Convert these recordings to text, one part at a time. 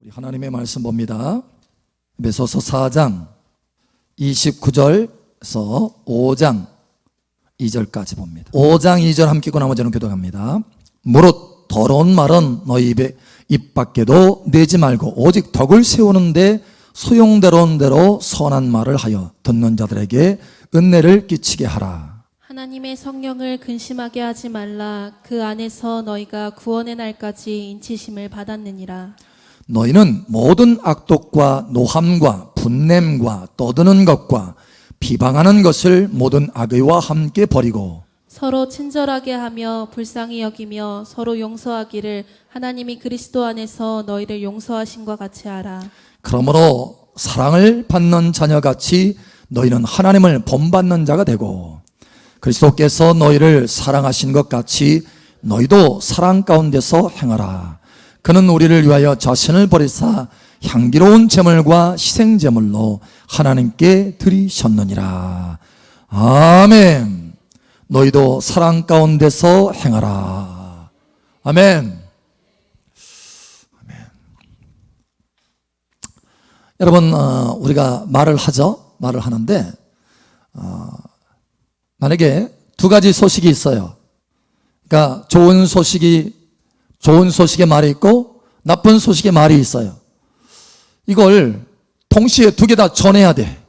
우리 하나님의 말씀 봅니다. 에베소서 4장 29절에서 5장 2절까지 봅니다. 5장 2절 함께 읽고 나머지는 교독합니다. 무릇 더러운 말은 너희 입 밖에도 내지 말고 오직 덕을 세우는데 소용되는 대로 선한 말을 하여 듣는 자들에게 은혜를 끼치게 하라. 하나님의 성령을 근심하게 하지 말라. 그 안에서 너희가 구원의 날까지 인치심을 받았느니라. 너희는 모든 악독과 노함과 분냄과 떠드는 것과 비방하는 것을 모든 악의와 함께 버리고 서로 친절하게 하며 불쌍히 여기며 서로 용서하기를 하나님이 그리스도 안에서 너희를 용서하신과 같이 하라. 그러므로 사랑을 받는 자녀같이 너희는 하나님을 본받는 자가 되고 그리스도께서 너희를 사랑하신 것 같이 너희도 사랑 가운데서 행하라. 그는 우리를 위하여 자신을 버리사 향기로운 제물과 희생 제물로 하나님께 드리셨느니라. 아멘. 너희도 사랑 가운데서 행하라. 아멘. 아멘. 여러분, 우리가 말을 하죠. 말을 하는데 만약에 두 가지 소식이 있어요. 그러니까 좋은 소식의 말이 있고 나쁜 소식의 말이 있어요. 이걸 동시에 두 개 다 전해야 돼.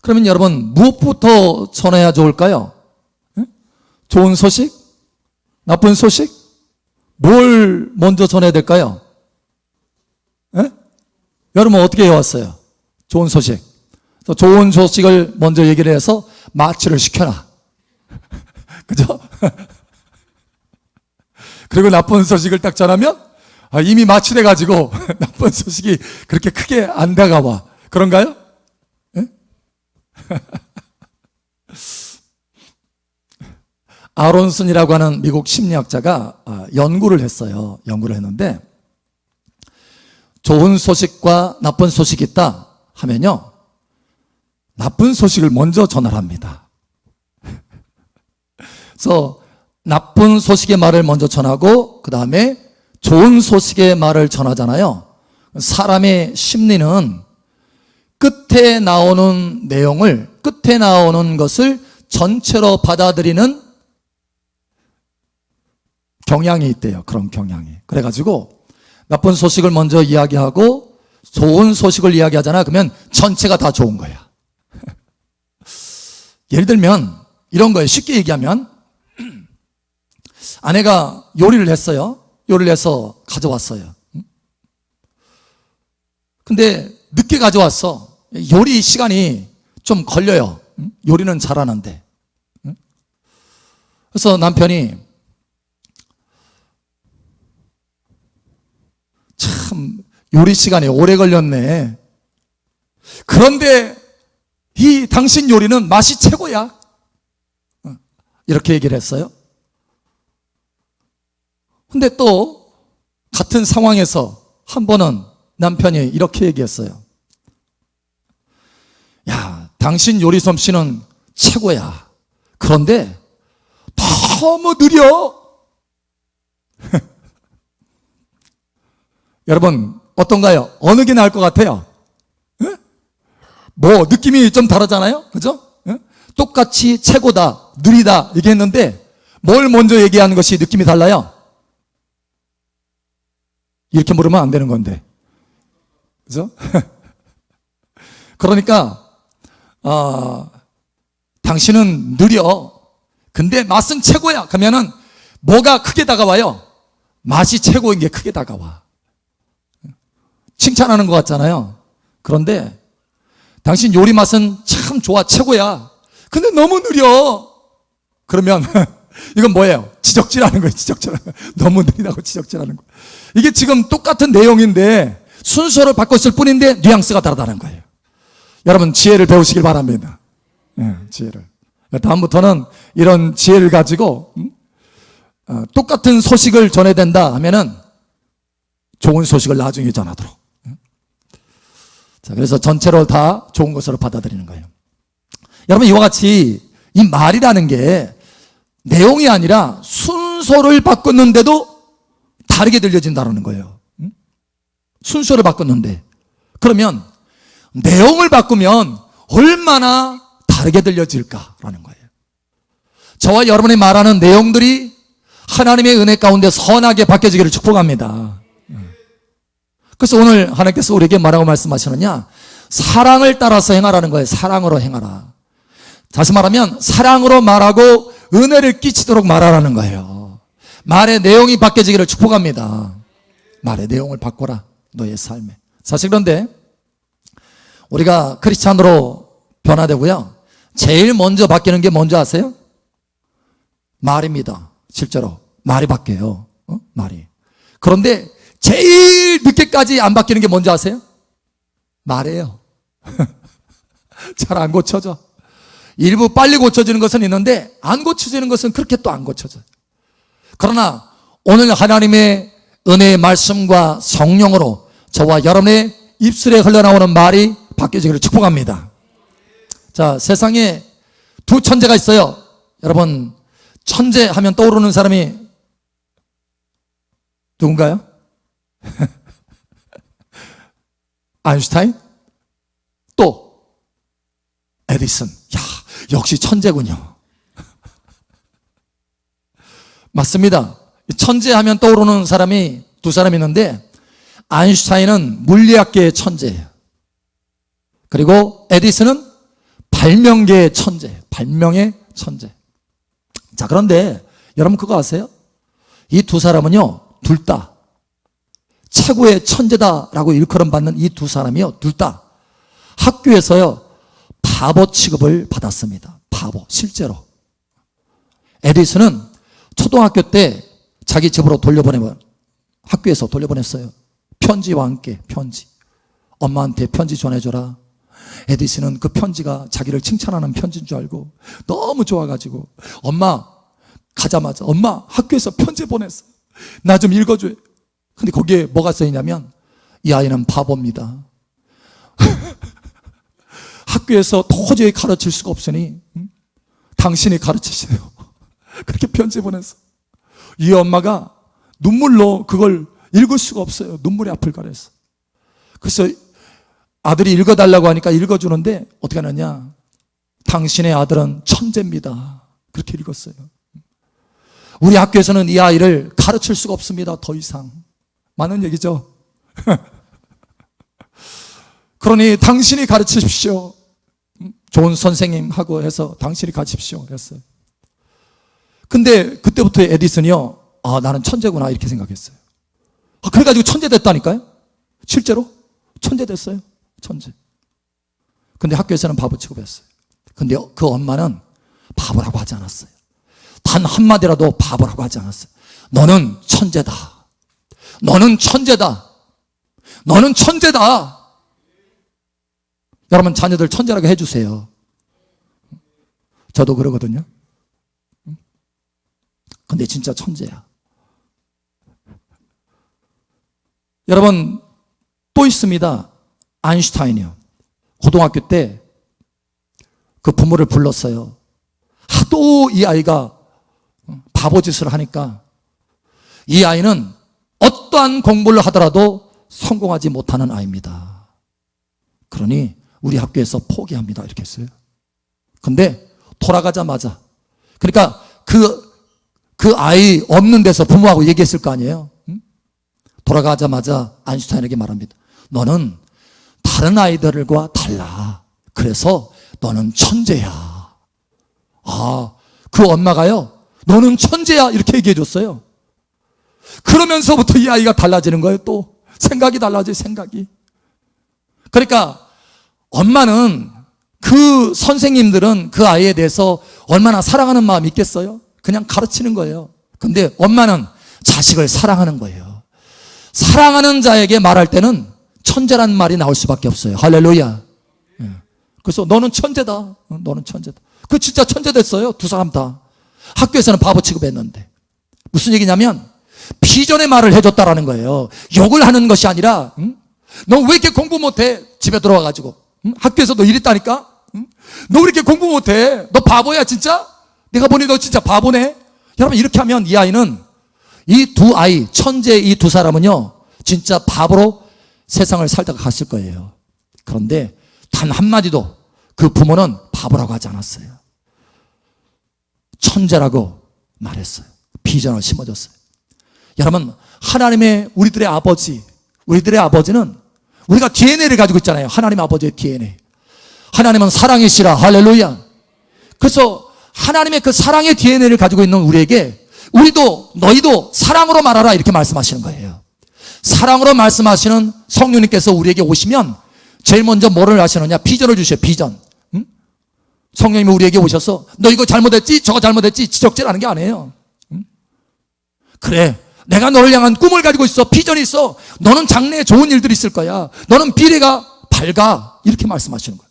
그러면 여러분 무엇부터 전해야 좋을까요? 좋은 소식? 나쁜 소식? 뭘 먼저 전해야 될까요? 여러분 어떻게 해왔어요? 좋은 소식. 좋은 소식을 먼저 얘기를 해서 마취를 시켜놔. 그죠? 그리고 나쁜 소식을 딱 전하면 이미 마취돼가지고 나쁜 소식이 그렇게 크게 안 다가와. 그런가요? 아론슨이라고 하는 미국 심리학자가 연구를 했어요. 연구를 했는데 좋은 소식과 나쁜 소식이 있다 하면요, 나쁜 소식을 먼저 전하랍니다. 그래서 나쁜 소식의 말을 먼저 전하고 그 다음에 좋은 소식의 말을 전하잖아요. 사람의 심리는 끝에 나오는 내용을, 끝에 나오는 것을 전체로 받아들이는 경향이 있대요. 그런 경향이. 그래가지고 나쁜 소식을 먼저 이야기하고 좋은 소식을 이야기하잖아. 그러면 전체가 다 좋은 거야. 예를 들면 이런 거예요. 쉽게 얘기하면 아내가 요리를 했어요. 요리를 해서 가져왔어요. 근데 늦게 가져왔어. 요리 시간이 좀 걸려요. 요리는 잘하는데. 그래서 남편이 참 요리 시간이 오래 걸렸네. 그런데 이 당신 요리는 맛이 최고야. 이렇게 얘기를 했어요. 근데 또 같은 상황에서 한 번은 남편이 이렇게 얘기했어요. 야, 당신 요리 솜씨는 최고야. 그런데 너무 느려. 여러분 어떤가요? 어느 게 나을 것 같아요? 뭐 느낌이 좀 다르잖아요. 그죠? 똑같이 최고다, 느리다 얘기했는데 뭘 먼저 얘기하는 것이 느낌이 달라요? 이렇게 물으면 안 되는 건데. 그죠? 그러니까 당신은 느려. 근데 맛은 최고야. 그러면은 뭐가 크게 다가와요? 맛이 최고인 게 크게 다가와. 칭찬하는 것 같잖아요. 그런데 당신 요리 맛은 참 좋아, 최고야. 근데 너무 느려. 그러면 이건 뭐예요? 지적질하는 거예요. 지적질하는 거예요. 너무 느리다고 지적질하는 거예요. 이게 지금 똑같은 내용인데 순서를 바꿨을 뿐인데 뉘앙스가 다르다는 거예요. 여러분 지혜를 배우시길 바랍니다. 지혜를. 다음부터는 이런 지혜를 가지고 똑같은 소식을 전해야 된다 하면은 좋은 소식을 나중에 전하도록. 자, 그래서 전체로 다 좋은 것으로 받아들이는 거예요. 여러분 이와 같이 이 말이라는 게 내용이 아니라 순서를 바꿨는데도 다르게 들려진다는 거예요. 순서를 바꿨는데, 그러면 내용을 바꾸면 얼마나 다르게 들려질까라는 거예요. 저와 여러분이 말하는 내용들이 하나님의 은혜 가운데 선하게 바뀌어지기를 축복합니다. 그래서 오늘 하나님께서 우리에게 뭐라고 말씀하시느냐? 사랑을 따라서 행하라는 거예요. 사랑으로 행하라. 다시 말하면 사랑으로 말하고 은혜를 끼치도록 말하라는 거예요. 말의 내용이 바뀌어지기를 축복합니다. 말의 내용을 바꿔라, 너의 삶에. 사실 그런데 우리가 크리스찬으로 변화되고요, 제일 먼저 바뀌는 게 뭔지 아세요? 말입니다. 실제로 말이 바뀌어요. 말이. 그런데 제일 늦게까지 안 바뀌는 게 뭔지 아세요? 말이에요. 잘 안 고쳐져. 일부 빨리 고쳐지는 것은 있는데 안 고쳐지는 것은 그렇게 또 안 고쳐져요. 그러나 오늘 하나님의 은혜의 말씀과 성령으로 저와 여러분의 입술에 흘러나오는 말이 바뀌어지기를 축복합니다. 자, 세상에 두 천재가 있어요. 여러분, 천재 하면 떠오르는 사람이 누군가요? 아인슈타인? 또 에디슨. 야, 역시 천재군요. 맞습니다. 천재 하면 떠오르는 사람이 두 사람이 있는데, 아인슈타인은 물리학계의 천재예요. 그리고 에디슨은 발명계의 천재, 발명의 천재. 자, 그런데 여러분 그거 아세요? 이 두 사람은요, 둘 다 최고의 천재다라고 일컬음 받는 이 두 사람이요, 둘 다 학교에서요 바보 취급을 받았습니다. 바보, 실제로. 에디슨은 초등학교 때 자기 집으로 학교에서 돌려보냈어요. 편지와 함께 편지. 엄마한테 편지 전해줘라. 에디슨은 그 편지가 자기를 칭찬하는 편지인 줄 알고 너무 좋아가지고, 엄마, 가자마자 엄마 학교에서 편지 보냈어, 나 좀 읽어줘요. 근데 거기에 뭐가 써있냐면, 이 아이는 바보입니다. 학교에서 도저히 가르칠 수가 없으니 당신이 가르치세요. 그렇게 편지 보냈어. 이 엄마가 눈물로 그걸 읽을 수가 없어요. 눈물이 앞을 가렸어. 그래서 아들이 읽어달라고 하니까 읽어주는데 어떻게 하느냐, 당신의 아들은 천재입니다. 그렇게 읽었어요. 우리 학교에서는 이 아이를 가르칠 수가 없습니다. 더 이상. 많은 얘기죠. 그러니 당신이 가르치십시오. 좋은 선생님하고 해서 당신이 가르치십시오 했어요. 근데 그때부터 에디슨이요, 아, 나는 천재구나 이렇게 생각했어요. 그래가지고 천재 됐다니까요. 실제로 천재 됐어요. 천재. 근데 학교에서는 바보 취급했어요. 근데 그 엄마는 바보라고 하지 않았어요. 단 한마디라도 바보라고 하지 않았어요. 너는 천재다. 너는 천재다. 너는 천재다. 여러분, 자녀들 천재라고 해주세요. 저도 그러거든요. 근데 진짜 천재야. 여러분, 또 있습니다. 아인슈타인이요. 고등학교 때 그 부모를 불렀어요. 하도 이 아이가 바보짓을 하니까 이 아이는 어떠한 공부를 하더라도 성공하지 못하는 아이입니다. 그러니 우리 학교에서 포기합니다. 이렇게 했어요. 근데 돌아가자마자, 그러니까 그 아이 없는 데서 부모하고 얘기했을 거 아니에요. 돌아가자마자 아인슈타인에게 말합니다. 너는 다른 아이들과 달라. 그래서 너는 천재야. 아, 그 엄마가요, 너는 천재야 이렇게 얘기해 줬어요. 그러면서부터 이 아이가 달라지는 거예요. 또 생각이 달라져요. 생각이. 그러니까 엄마는, 그 선생님들은 그 아이에 대해서 얼마나 사랑하는 마음이 있겠어요? 그냥 가르치는 거예요. 근데 엄마는 자식을 사랑하는 거예요. 사랑하는 자에게 말할 때는 천재란 말이 나올 수밖에 없어요. 할렐루야. 그래서 너는 천재다. 너는 천재다. 그 진짜 천재 됐어요. 두 사람 다. 학교에서는 바보 취급했는데. 무슨 얘기냐면 비전의 말을 해줬다라는 거예요. 욕을 하는 것이 아니라, 너 왜 이렇게 공부 못해? 집에 들어와가지고. 학교에서 너 이랬다니까? 너 왜 이렇게 공부 못해? 너 바보야 진짜? 내가 보니 너 진짜 바보네? 여러분, 이렇게 하면 이 아이는, 이 두 아이, 천재 이 두 사람은요 진짜 바보로 세상을 살다가 갔을 거예요. 그런데 단 한마디도 그 부모는 바보라고 하지 않았어요. 천재라고 말했어요. 비전을 심어줬어요. 여러분, 하나님의 우리들의 아버지는 우리가 DNA를 가지고 있잖아요. 하나님 아버지의 DNA. 하나님은 사랑이시라. 할렐루야. 그래서 하나님의 그 사랑의 DNA를 가지고 있는 우리에게 너희도 사랑으로 말하라 이렇게 말씀하시는 거예요. 사랑으로 말씀하시는 성령님께서 우리에게 오시면 제일 먼저 뭐를 하시느냐? 비전을 주셔요. 비전. 성령님이 우리에게 오셔서 너 이거 잘못했지? 저거 잘못했지? 지적질하는 게 아니에요. 그래, 내가 너를 향한 꿈을 가지고 있어. 비전이 있어. 너는 장래에 좋은 일들이 있을 거야. 너는 미래가 밝아. 이렇게 말씀하시는 거예요.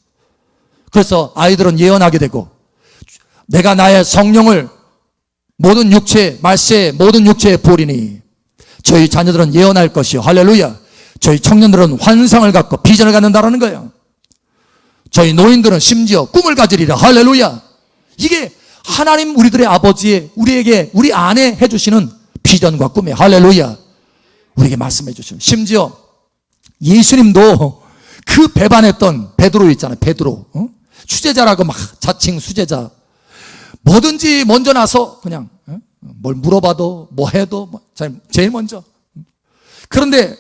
그래서 아이들은 예언하게 되고, 내가 나의 성령을 모든 육체, 말세의 모든 육체에 부으리니 저희 자녀들은 예언할 것이요. 할렐루야. 저희 청년들은 환상을 갖고 비전을 갖는다라는 거예요. 저희 노인들은 심지어 꿈을 가지리라. 할렐루야. 이게 하나님 우리들의 아버지의 우리 안에 해주시는 비전과 꿈이에요. 할렐루야. 우리에게 말씀해 주시는. 심지어 예수님도 그 배반했던 베드로 있잖아요. 베드로. 수제자라고 막 자칭 수제자. 뭐든지 먼저 나서 그냥 뭘 물어봐도 뭐 해도 제일 먼저. 그런데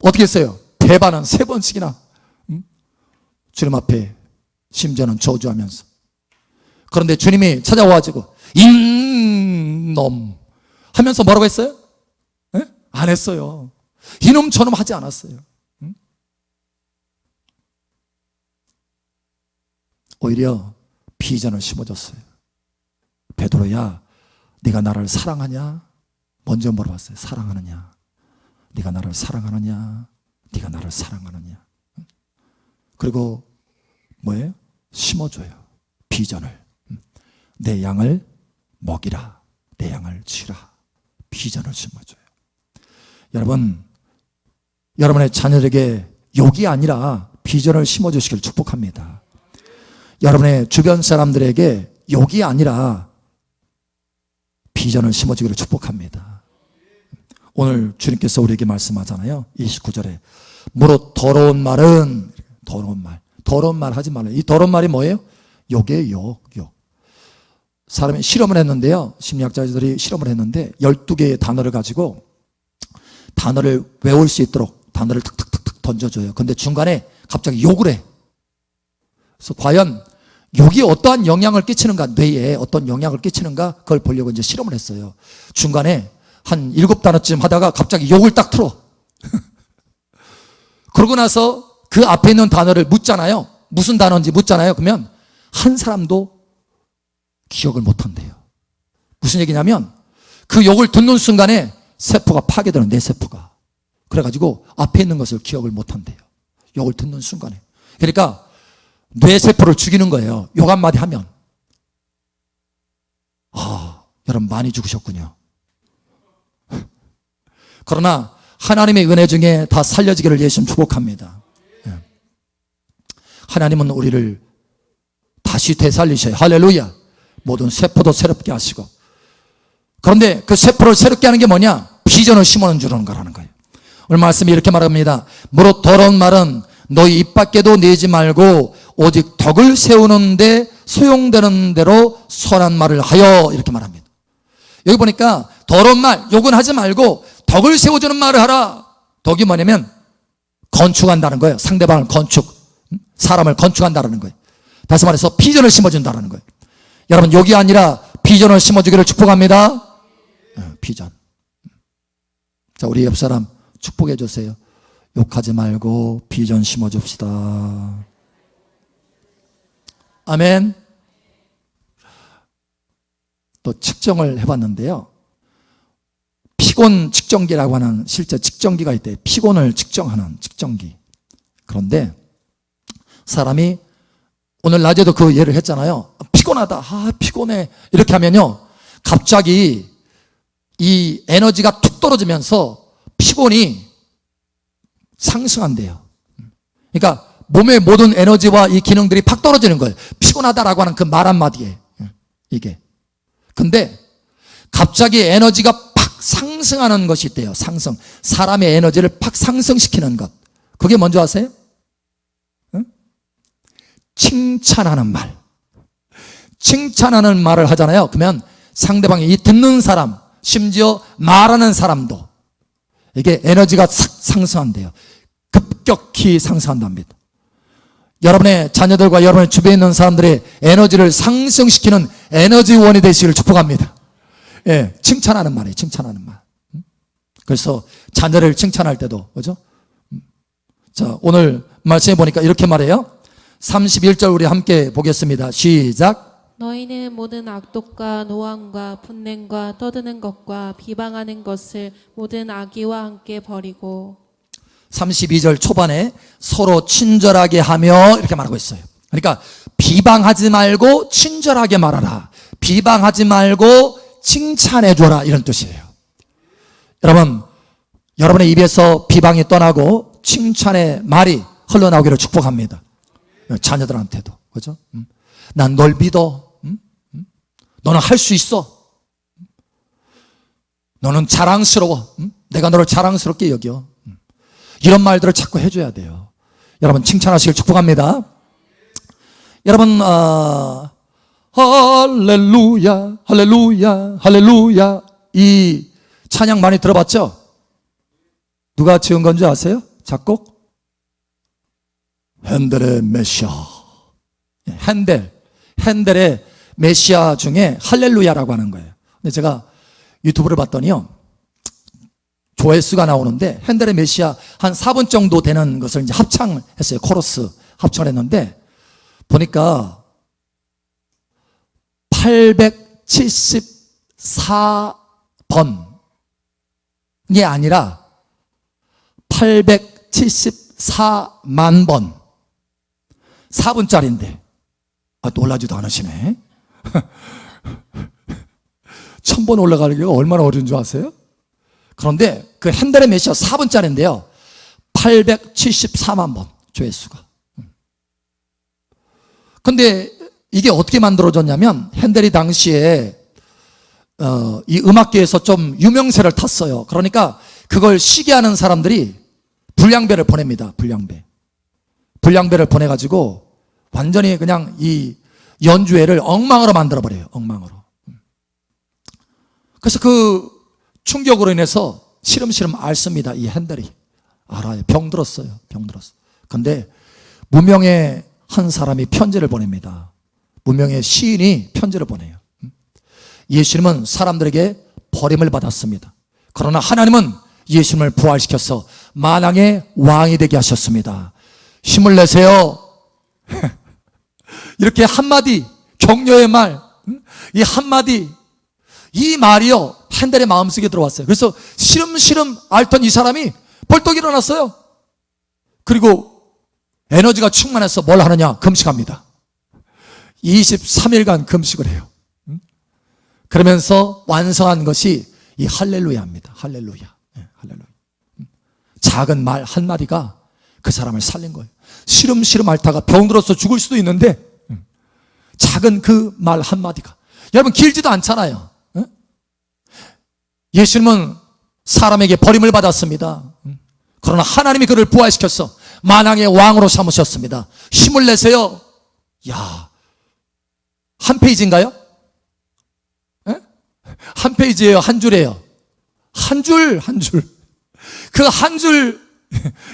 어떻게 했어요? 배반은 3번씩이나 주님 앞에 심지어는 저주하면서. 그런데 주님이 찾아와가지고 이놈 하면서 뭐라고 했어요? 안 했어요. 이놈 저놈 하지 않았어요. 오히려 비전을 심어줬어요. 베드로야, 네가 나를 사랑하냐? 먼저 물어봤어요. 사랑하느냐? 네가 나를 사랑하느냐? 네가 나를 사랑하느냐? 그리고 뭐예요? 심어줘요. 비전을. 내 양을 먹이라. 내 양을 치라. 비전을 심어줘요. 여러분, 여러분의 자녀에게 욕이 아니라 비전을 심어주시길 축복합니다. 여러분의 주변 사람들에게 욕이 아니라 비전을 심어주기를 축복합니다. 오늘 주님께서 우리에게 말씀하잖아요. 29절에 무릇 더러운 말은 더러운 말 하지 말라. 이 더러운 말이 뭐예요? 욕이에요. 욕. 사람이 실험을 했는데요. 심리학자들이 실험을 했는데 12개의 단어를 가지고 단어를 외울 수 있도록 단어를 툭툭툭 던져줘요. 근데 중간에 갑자기 욕을 해. 그래서 과연 욕이 어떠한 영향을 끼치는가, 뇌에 어떤 영향을 끼치는가, 그걸 보려고 이제 실험을 했어요. 중간에 한 7단어쯤 하다가 갑자기 욕을 딱 틀어. 그러고 나서 그 앞에 있는 단어를 묻잖아요. 무슨 단어인지 묻잖아요. 그러면 한 사람도 기억을 못 한대요. 무슨 얘기냐면 그 욕을 듣는 순간에 세포가 파괴되는, 내 세포가. 그래가지고 앞에 있는 것을 기억을 못 한대요. 욕을 듣는 순간에. 그러니까 뇌세포를 죽이는 거예요. 욕 한마디 하면. 여러분 많이 죽으셨군요. 그러나 하나님의 은혜 중에 다 살려지기를 예수님 축복합니다. 하나님은 우리를 다시 되살리셔요. 할렐루야. 모든 세포도 새롭게 하시고. 그런데 그 세포를 새롭게 하는 게 뭐냐? 비전을 심어주는 거라는 거예요. 오늘 말씀이 이렇게 말합니다. 무릇 더러운 말은 너희 입 밖에도 내지 말고 오직 덕을 세우는데 소용되는 대로 선한 말을 하여, 이렇게 말합니다. 여기 보니까 더러운 말, 욕은 하지 말고 덕을 세워주는 말을 하라. 덕이 뭐냐면 건축한다는 거예요. 상대방을 사람을 건축한다는 거예요. 다시 말해서 비전을 심어준다는 거예요. 여러분, 욕이 아니라 비전을 심어주기를 축복합니다. 비전. 자, 우리 옆 사람 축복해 주세요. 욕하지 말고 비전 심어줍시다. 아멘. 또 측정을 해봤는데요. 피곤 측정기라고 하는 실제 측정기가 있대요. 피곤을 측정하는 측정기. 그런데 사람이 오늘 낮에도 그 예를 했잖아요. 피곤하다. 피곤해. 이렇게 하면요. 갑자기 이 에너지가 툭 떨어지면서 피곤이 상승한대요. 그러니까 몸의 모든 에너지와 이 기능들이 팍 떨어지는 거예요. 피곤하다라고 하는 그 말 한마디에. 이게. 근데 갑자기 에너지가 팍 상승하는 것이 있대요. 상승. 사람의 에너지를 팍 상승시키는 것. 그게 뭔지 아세요? 응? 칭찬하는 말. 칭찬하는 말을 하잖아요. 그러면 상대방이 이 듣는 사람, 심지어 말하는 사람도 이게 에너지가 싹 상승한대요. 급격히 상승한답니다. 여러분의 자녀들과 여러분의 주변에 있는 사람들의 에너지를 상승시키는 에너지원이 되시기를 축복합니다. 예, 칭찬하는 말이에요. 칭찬하는 말. 그래서 자녀를 칭찬할 때도, 그죠? 자, 오늘 말씀해 보니까 이렇게 말해요. 31절 우리 함께 보겠습니다. 시작. 너희는 모든 악독과 노함과 분냄과 떠드는 것과 비방하는 것을 모든 악의와 함께 버리고 32절 초반에 서로 친절하게 하며 이렇게 말하고 있어요. 그러니까 비방하지 말고 친절하게 말하라. 비방하지 말고 칭찬해 줘라, 이런 뜻이에요. 여러분, 여러분의 입에서 비방이 떠나고 칭찬의 말이 흘러나오기를 축복합니다. 자녀들한테도, 그죠? 난 널 믿어. 너는 할 수 있어. 너는 자랑스러워. 내가 너를 자랑스럽게 여겨. 이런 말들을 자꾸 해줘야 돼요. 여러분, 칭찬하시길 축복합니다. 여러분, 할렐루야, 할렐루야, 할렐루야. 이 찬양 많이 들어봤죠? 누가 지은 건지 아세요? 작곡? 핸델의 메시아. 핸델의 메시아 중에 할렐루야라고 하는 거예요. 근데 제가 유튜브를 봤더니요, 조회수가 나오는데 핸델의 메시아 한 4분 정도 되는 것을 이제 합창을 했어요. 코러스 합창을 했는데 보니까 874번이 아니라 874만 번. 4분짜리인데 놀라지도 않으시네. 1000번 올라가는 게 얼마나 어려운 줄 아세요? 그런데 그 핸델의 메시아 4분짜리인데요 874만 번 조회수가. 근데 이게 어떻게 만들어졌냐면 핸델이 당시에 이 음악계에서 좀 유명세를 탔어요. 그러니까 그걸 시기하는 사람들이 불량배를 보냅니다. 불량배를 보내가지고 완전히 그냥 이 연주회를 엉망으로 만들어버려요. 엉망으로. 그래서 그 충격으로 인해서 시름시름 앓습니다. 이 핸델이. 알아요. 병들었어요. 근데 무명의 한 사람이 편지를 보냅니다. 무명의 시인이 편지를 보내요. 예수님은 사람들에게 버림을 받았습니다. 그러나 하나님은 예수님을 부활시켜서 만왕의 왕이 되게 하셨습니다. 힘을 내세요. 이렇게 한마디 격려의 말, 이 한마디, 이 말이요 핸델의 마음속에 들어왔어요. 그래서 시름시름 앓던 이 사람이 벌떡 일어났어요. 그리고 에너지가 충만해서 뭘 하느냐? 금식합니다. 23일간 금식을 해요. 그러면서 완성한 것이 이 할렐루야입니다. 할렐루야. 할렐루야. 작은 말 한마디가 그 사람을 살린 거예요. 시름시름 앓다가 병들어서 죽을 수도 있는데 작은 그 말 한마디가, 여러분 길지도 않잖아요. 예수님은 사람에게 버림을 받았습니다. 그러나 하나님이 그를 부활시켜서 만왕의 왕으로 삼으셨습니다. 힘을 내세요. 야, 한 페이지인가요? 한 페이지예요? 한 줄이에요? 한 줄. 그 한 줄,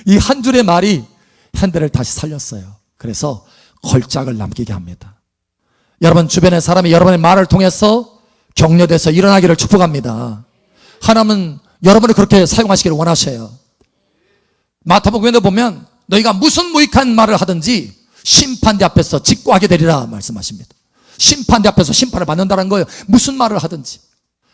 이 한 줄의 말이 핸델을 다시 살렸어요. 그래서 걸작을 남기게 합니다. 여러분 주변의 사람이 여러분의 말을 통해서 격려돼서 일어나기를 축복합니다. 하나님은 여러분을 그렇게 사용하시기를 원하셔요. 마태복음에 보면 너희가 무슨 무익한 말을 하든지 심판대 앞에서 직고하게 되리라 말씀하십니다. 심판대 앞에서 심판을 받는다는 거예요. 무슨 말을 하든지.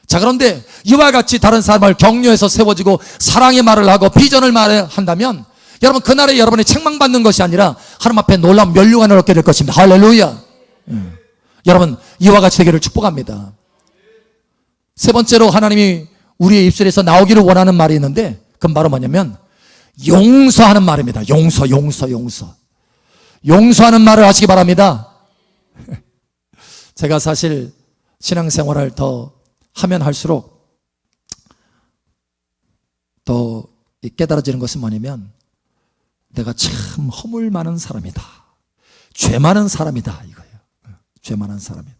자, 그런데 이와 같이 다른 사람을 격려해서 세워지고 사랑의 말을 하고 비전을 말한다면 여러분 그날에 여러분이 책망받는 것이 아니라 하나님 앞에 놀라운 면류관을 얻게 될 것입니다. 할렐루야. 여러분 이와 같이 되기를 축복합니다. 세 번째로 하나님이 우리의 입술에서 나오기를 원하는 말이 있는데 그건 바로 뭐냐면 용서하는 말입니다. 용서하는 말을 하시기 바랍니다. 제가 사실 신앙생활을 더 하면 할수록 더 깨달아지는 것은 뭐냐면 내가 참 허물 많은 사람이다. 죄 많은 사람이다. 이거예요. 죄 많은 사람이다.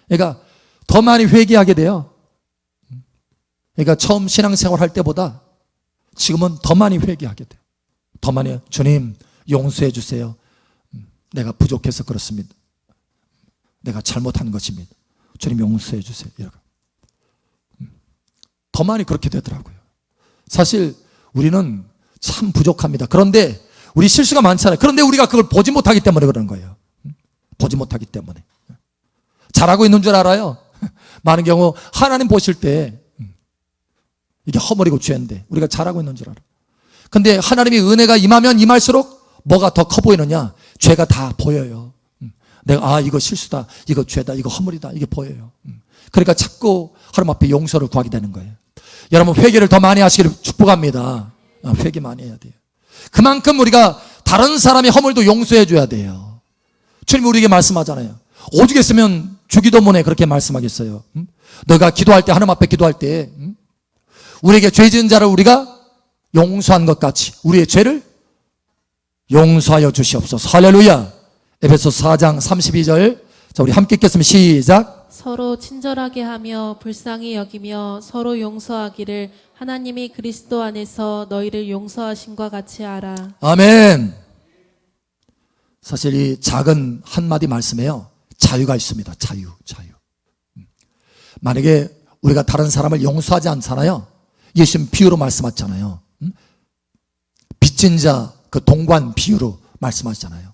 그러니까 더 많이 회개하게 돼요. 그러니까 처음 신앙생활 할 때보다 지금은 더 많이 회개하게 돼요. 더 많이, 주님 용서해 주세요. 내가 부족해서 그렇습니다. 내가 잘못한 것입니다. 주님 용서해 주세요. 이러고. 더 많이 그렇게 되더라고요. 사실 우리는 참 부족합니다. 그런데 우리 실수가 많잖아요. 그런데 우리가 그걸 보지 못하기 때문에 그러는 거예요. 보지 못하기 때문에. 잘하고 있는 줄 알아요. 많은 경우 하나님 보실 때 이게 허물이고 죄인데 우리가 잘하고 있는 줄 알아. 근데 하나님의 은혜가 임하면 임할수록 뭐가 더 커 보이느냐? 죄가 다 보여요. 내가 이거 실수다, 이거 죄다, 이거 허물이다, 이게 보여요. 그러니까 자꾸 하나님 앞에 용서를 구하게 되는 거예요. 여러분 회개를 더 많이 하시기를 축복합니다. 회개 많이 해야 돼요. 그만큼 우리가 다른 사람의 허물도 용서해 줘야 돼요. 주님 우리에게 말씀하잖아요. 오죽했으면 주기도문에 그렇게 말씀하겠어요. 너가 기도할 때, 하나님 앞에 기도할 때 우리에게 죄 지은 자를 우리가 용서한 것 같이 우리의 죄를 용서하여 주시옵소서. 할렐루야. 에베소 4장 32절. 자, 우리 함께 읽겠습니다. 시작. 서로 친절하게 하며 불쌍히 여기며 서로 용서하기를 하나님이 그리스도 안에서 너희를 용서하신과 같이 알아. 아멘. 사실 이 작은 한마디 말씀에요 자유가 있습니다. 자유. 만약에 우리가 다른 사람을 용서하지 않잖아요. 예수님 비유로 말씀하셨잖아요. 빚진 자 그 동관 비유로 말씀하셨잖아요.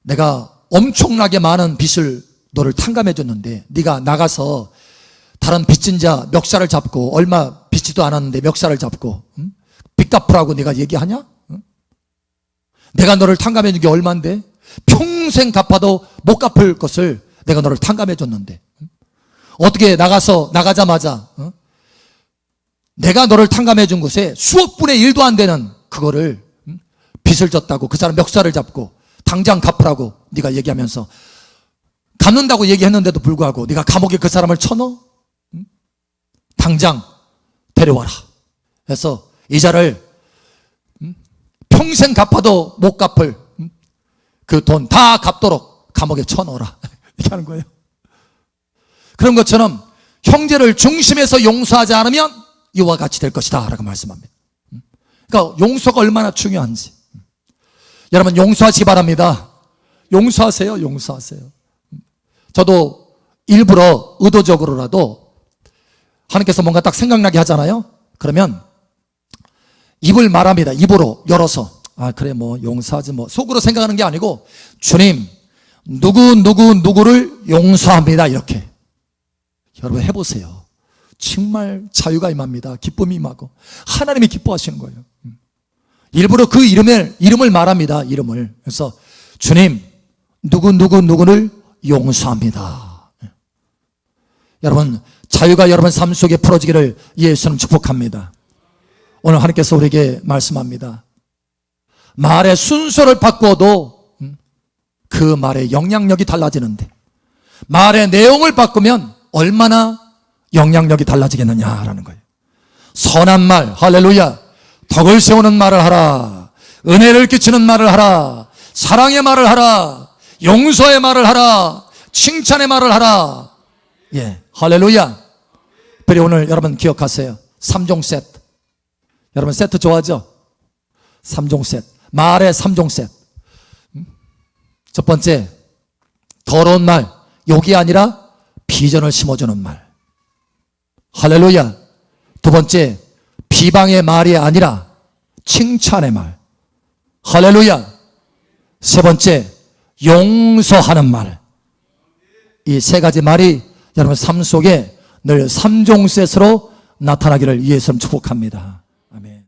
내가 엄청나게 많은 빚을 너를 탕감해 줬는데 네가 나가서 다른 빚진 자 멱살을 잡고 얼마 빚지도 않았는데 멱살을 잡고 빚 갚으라고 네가 얘기하냐? 내가 너를 탕감해 준 게 얼마인데 평생 갚아도 못 갚을 것을 내가 너를 탕감해 줬는데 어떻게 나가자마자 내가 너를 탕감해 준 곳에 수억 분의 1도 안 되는 그거를 빚을 졌다고 그 사람 멱살을 잡고 당장 갚으라고 네가 얘기하면서 갚는다고 얘기했는데도 불구하고 네가 감옥에 그 사람을 쳐넣어? 당장 데려와라 해서 이자를 평생 갚아도 못 갚을 그 돈 다 갚도록 감옥에 쳐넣어라 이렇게 하는 거예요. 그런 것처럼 형제를 중심에서 용서하지 않으면 이와 같이 될 것이다 라고 말씀합니다. 그러니까 용서가 얼마나 중요한지 여러분 용서하시기 바랍니다. 용서하세요. 저도 일부러 의도적으로라도 하나님께서 뭔가 딱 생각나게 하잖아요. 그러면 입을 말합니다. 입으로 열어서 그래 뭐 용서하지 뭐 속으로 생각하는 게 아니고 주님 누구를 용서합니다 이렇게 여러분 해보세요. 정말 자유가 임합니다. 기쁨이 임하고 하나님이 기뻐하시는 거예요. 일부러 그 이름을 말합니다. 이름을. 그래서 주님 누구를 용서합니다. 여러분 자유가 여러분 삶 속에 풀어지기를 예수님 축복합니다. 오늘 하나님께서 우리에게 말씀합니다. 말의 순서를 바꾸어도 그 말의 영향력이 달라지는데 말의 내용을 바꾸면 얼마나 영향력이 달라지겠느냐라는 거예요. 선한 말, 할렐루야. 덕을 세우는 말을 하라. 은혜를 끼치는 말을 하라. 사랑의 말을 하라. 용서의 말을 하라. 칭찬의 말을 하라. 예, 할렐루야. 그래 오늘 여러분 기억하세요. 3종 세트. 여러분 세트 좋아하죠? 3종 세트. 말의 3종 세트. 첫 번째, 더러운 말. 욕이 아니라 비전을 심어주는 말. 할렐루야. 두 번째, 비방의 말이 아니라 칭찬의 말. 할렐루야. 세 번째, 용서하는 말. 이 세 가지 말이 여러분 삶 속에 늘 3종 세트로 나타나기를 예수님 축복합니다. 아멘.